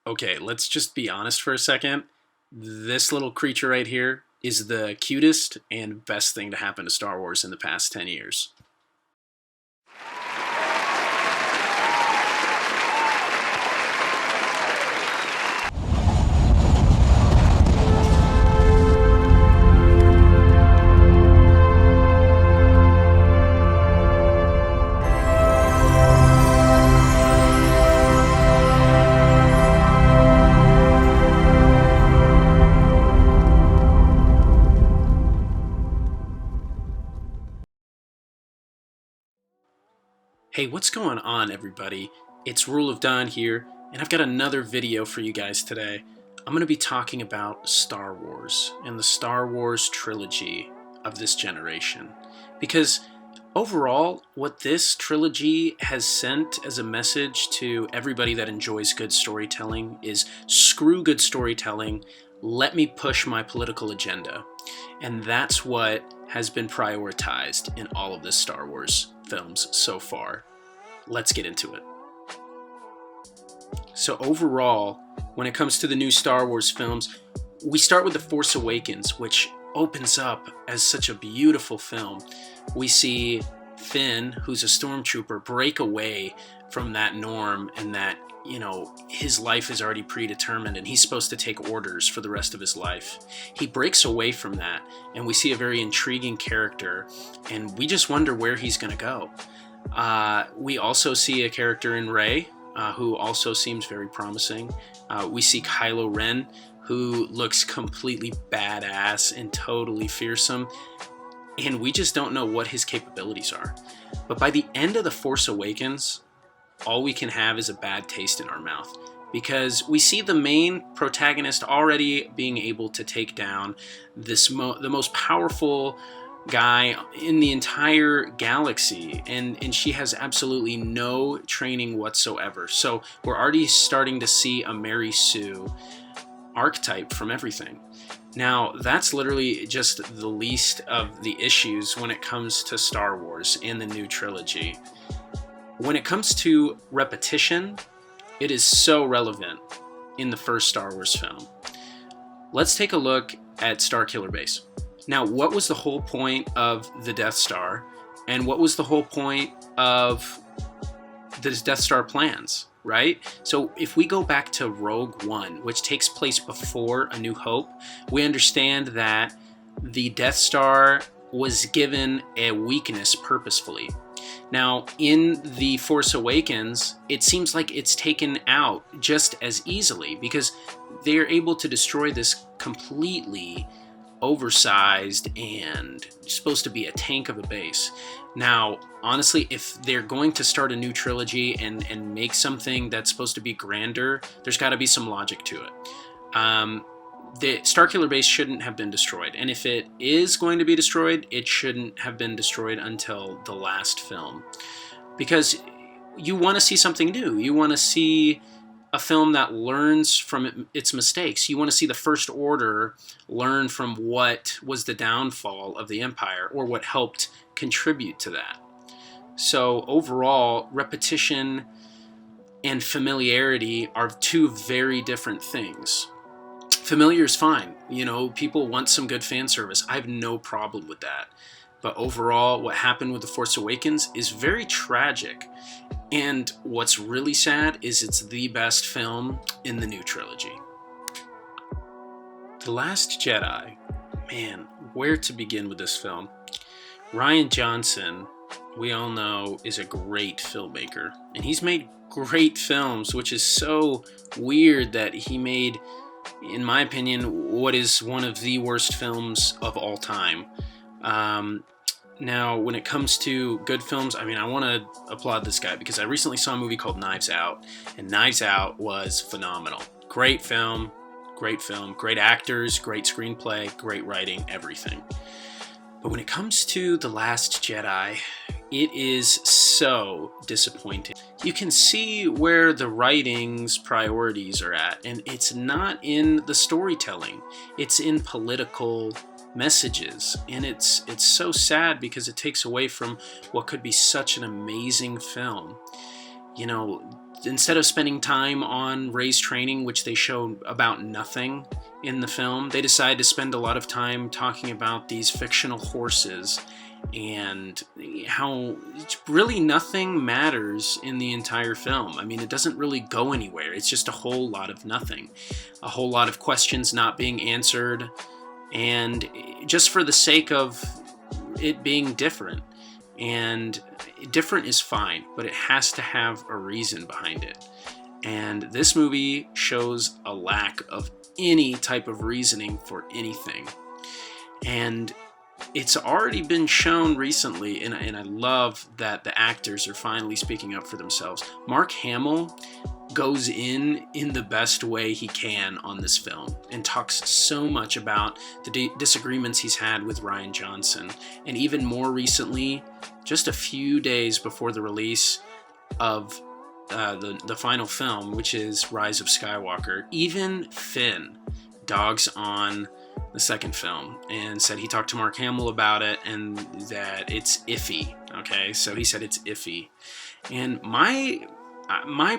Okay, let's just be honest for a second. This little creature right here is the cutest and best thing to happen to Star Wars in the past 10 years. Hey, what's going on, everybody? It's Rule of Dawn here, and I've got another video for you guys today. I'm going to be talking about Star Wars and the Star Wars trilogy of this generation. Because overall, what this trilogy has sent as a message to everybody that enjoys good storytelling is screw good storytelling, let me push my political agenda. And that's what has been prioritized in all of the Star Wars films so far. Let's get into it. So overall, when it comes to the new Star Wars films, we start with The Force Awakens, which opens up as such a beautiful film. We see Finn, who's a stormtrooper, break away from that norm and that, his life is already predetermined and he's supposed to take orders for the rest of his life. He breaks away from that, and we see a very intriguing character, and we just wonder where he's going to go. We also see a character in Rey, who also seems very promising. We see Kylo Ren, who looks completely badass and totally fearsome, and we just don't know what his capabilities are. But by the end of The Force Awakens, all we can have is a bad taste in our mouth, because we see the main protagonist already being able to take down the most powerful guy in the entire galaxy, and she has absolutely no training whatsoever. So we're already starting to see a Mary Sue archetype from everything. Now, that's literally just the least of the issues when it comes to Star Wars and the new trilogy. When it comes to repetition, it is so relevant in the first Star Wars film. Let's take a look at Starkiller Base. Now, what was the whole point of the Death Star, and what was the whole point of the Death Star plans, right? So if we go back to Rogue One, which takes place before A New Hope, we understand that the Death Star was given a weakness purposefully. Now, in The Force Awakens, it seems like it's taken out just as easily, because they're able to destroy this completely oversized and supposed to be a tank of a base. Now, honestly, if they're going to start a new trilogy and make something that's supposed to be grander, there's got to be some logic to it. The Starkiller Base shouldn't have been destroyed, and if it is going to be destroyed, it shouldn't have been destroyed until the last film, because you want to see something new. You want to see a film that learns from its mistakes. You want to see the First Order learn from what was the downfall of the Empire, or what helped contribute to that. So overall, repetition and familiarity are two very different things. Familiar is fine. People want some good fan service. I have no problem with that. But overall, what happened with The Force Awakens is very tragic. And what's really sad is it's the best film in the new trilogy. The Last Jedi. Man, where to begin with this film? Rian Johnson, we all know, is a great filmmaker. And he's made great films, which is so weird that he made, in my opinion, what is one of the worst films of all time. Now, when it comes to good films, I want to applaud this guy, because I recently saw a movie called Knives Out, and Knives Out was phenomenal. Great film, great actors, great screenplay, great writing, everything. But when it comes to The Last Jedi, it is so disappointing. You can see where the writing's priorities are at, and it's not in the storytelling. It's in political messages, and it's so sad, because it takes away from what could be such an amazing film. instead of spending time on Rey's training, which they show about nothing in the film, they decide to spend a lot of time talking about these fictional horses and how really nothing matters in the entire film. I mean, it doesn't really go anywhere. It's just a whole lot of nothing. A whole lot of questions not being answered, and just for the sake of it being different. And different is fine, but it has to have a reason behind it. And this movie shows a lack of any type of reasoning for anything. And it's already been shown recently, and I love that the actors are finally speaking up for themselves. Mark Hamill goes in the best way he can on this film and talks so much about the disagreements he's had with Rian Johnson. And even more recently, just a few days before the release of the final film, which is Rise of Skywalker, even Finn dogs on the second film and said he talked to Mark Hamill about it and that it's iffy. Okay, so he said it's iffy. And my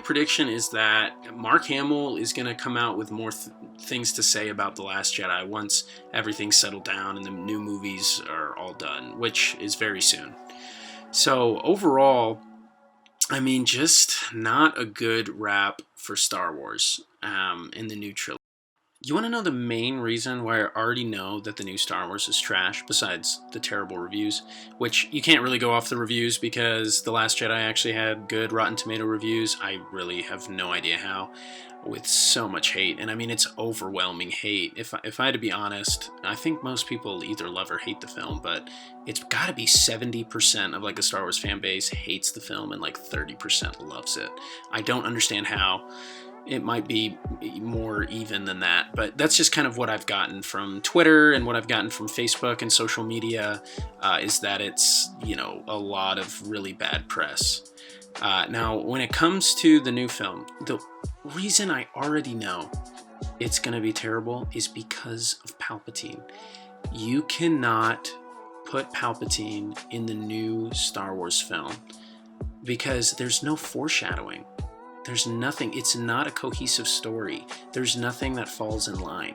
prediction is that Mark Hamill is going to come out with more things to say about The Last Jedi once everything's settled down and the new movies are all done, which is very soon. So overall, I mean, just not a good rap for Star Wars in the new trilogy. You want to know the main reason why I already know that the new Star Wars is trash, besides the terrible reviews, which you can't really go off the reviews because The Last Jedi actually had good Rotten Tomato reviews. I really have no idea how, with so much hate. And I mean, it's overwhelming hate. If I had to be honest, I think most people either love or hate the film, but it's got to be 70% of like the Star Wars fan base hates the film and like 30% loves it. I don't understand how. It might be more even than that, but that's just kind of what I've gotten from Twitter and what I've gotten from Facebook and social media, is that it's, a lot of really bad press. Now, when it comes to the new film, the reason I already know it's going to be terrible is because of Palpatine. You cannot put Palpatine in the new Star Wars film because there's no foreshadowing. There's nothing. It's not a cohesive story. There's nothing that falls in line.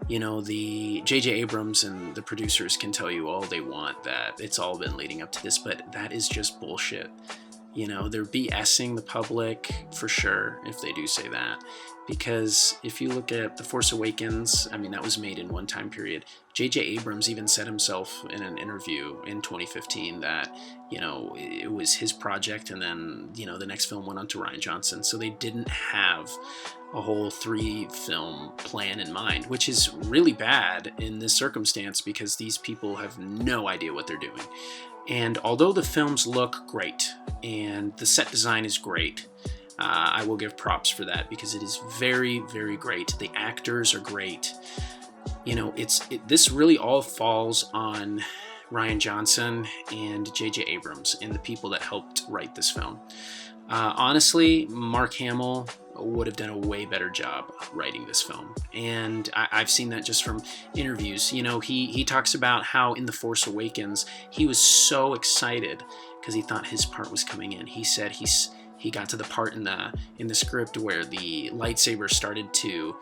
The J.J. Abrams and the producers can tell you all they want that it's all been leading up to this, but that is just bullshit. They're BSing the public for sure if they do say that. Because if you look at The Force Awakens, I mean, that was made in one time period. J.J. Abrams even said himself in an interview in 2015 that, it was his project, and then, the next film went on to Rian Johnson. So they didn't have a whole 3-film plan in mind, which is really bad in this circumstance because these people have no idea what they're doing. And although the films look great and the set design is great, I will give props for that because it is very, very great. The actors are great. This really all falls on Rian Johnson and J.J. Abrams and the people that helped write this film. Honestly, Mark Hamill would have done a way better job writing this film. And I've seen that just from interviews. He talks about how in The Force Awakens, he was so excited because he thought his part was coming in. He said he got to the part in the script where the lightsaber started to,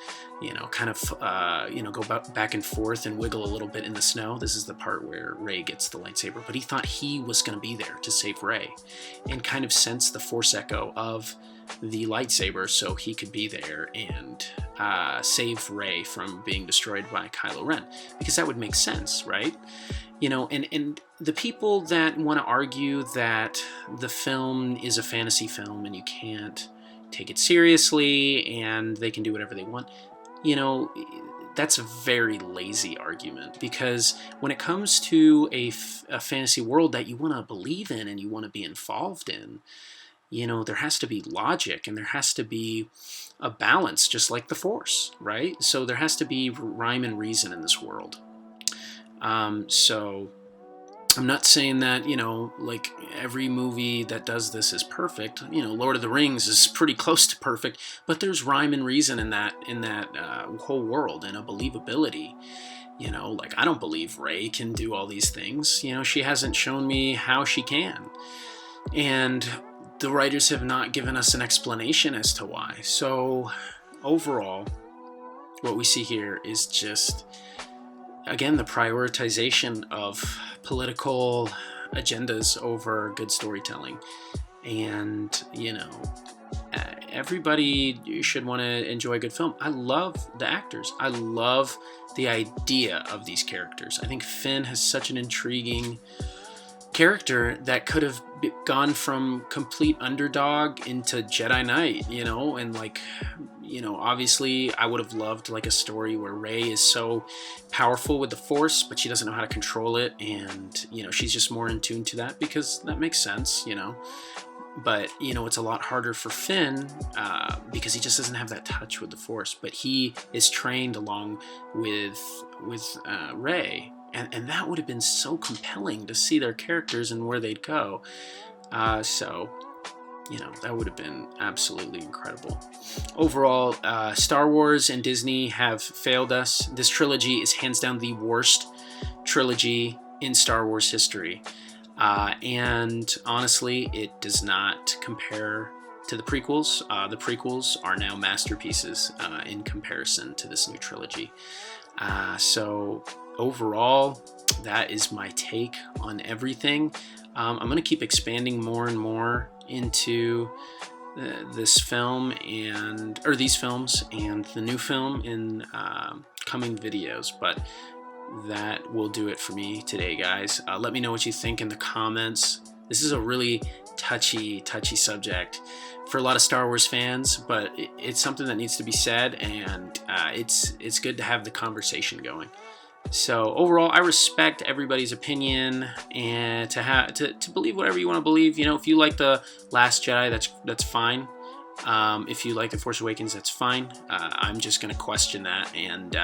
go back and forth and wiggle a little bit in the snow. This is the part where Rey gets the lightsaber, but he thought he was going to be there to save Rey and kind of sense the Force echo of the lightsaber so he could be there and save Rey from being destroyed by Kylo Ren, because that would make sense, right? And the people that want to argue that the film is a fantasy film and you can't take it seriously and they can do whatever they want, that's a very lazy argument, because when it comes to a fantasy world that you want to believe in and you want to be involved in, there has to be logic and there has to be a balance, just like the Force, right? So there has to be rhyme and reason in this world. So I'm not saying that, like every movie that does this is perfect. Lord of the Rings is pretty close to perfect, but there's rhyme and reason in that whole world and a believability. Like I don't believe Rey can do all these things. She hasn't shown me how she can. And the writers have not given us an explanation as to why. So overall, what we see here is just, again, the prioritization of political agendas over good storytelling. And, you know, everybody should want to enjoy a good film. I love the actors. I love the idea of these characters. I think Finn has such an intriguing character that could have gone from complete underdog into Jedi Knight, you know, and like, you know, obviously I would have loved like a story where Rey is so powerful with the Force, but she doesn't know how to control it, and, you know, she's just more in tune to that, because that makes sense, you know. But, you know, it's a lot harder for Finn because he just doesn't have that touch with the Force, but he is trained along with Rey. And that would have been so compelling to see their characters and where they'd go. So, you know, that would have been absolutely incredible. Overall, Star Wars and Disney have failed us. This trilogy is hands down the worst trilogy in Star Wars history. And honestly, it does not compare to the prequels. The prequels are now masterpieces in comparison to this new trilogy. So overall, that is my take on everything. I'm going to keep expanding more and more into this film or these films and the new film in coming videos, but that will do it for me today, guys. Let me know what you think in the comments. This is a really touchy subject for a lot of Star Wars fans, but it's something that needs to be said, and it's good to have the conversation going. So overall, I respect everybody's opinion, and to believe whatever you want to believe. You know, if you like the Last Jedi, that's fine. If you like the Force Awakens, that's fine. I'm just going to question that and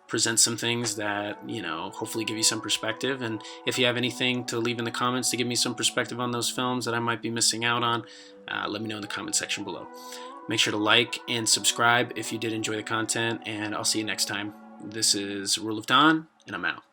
present some things that, you know, hopefully give you some perspective. And if you have anything to leave in the comments to give me some perspective on those films that I might be missing out on, let me know in the comment section below. Make sure to like and subscribe if you did enjoy the content, and I'll see you next time. This is Rule of Dawn, and I'm out.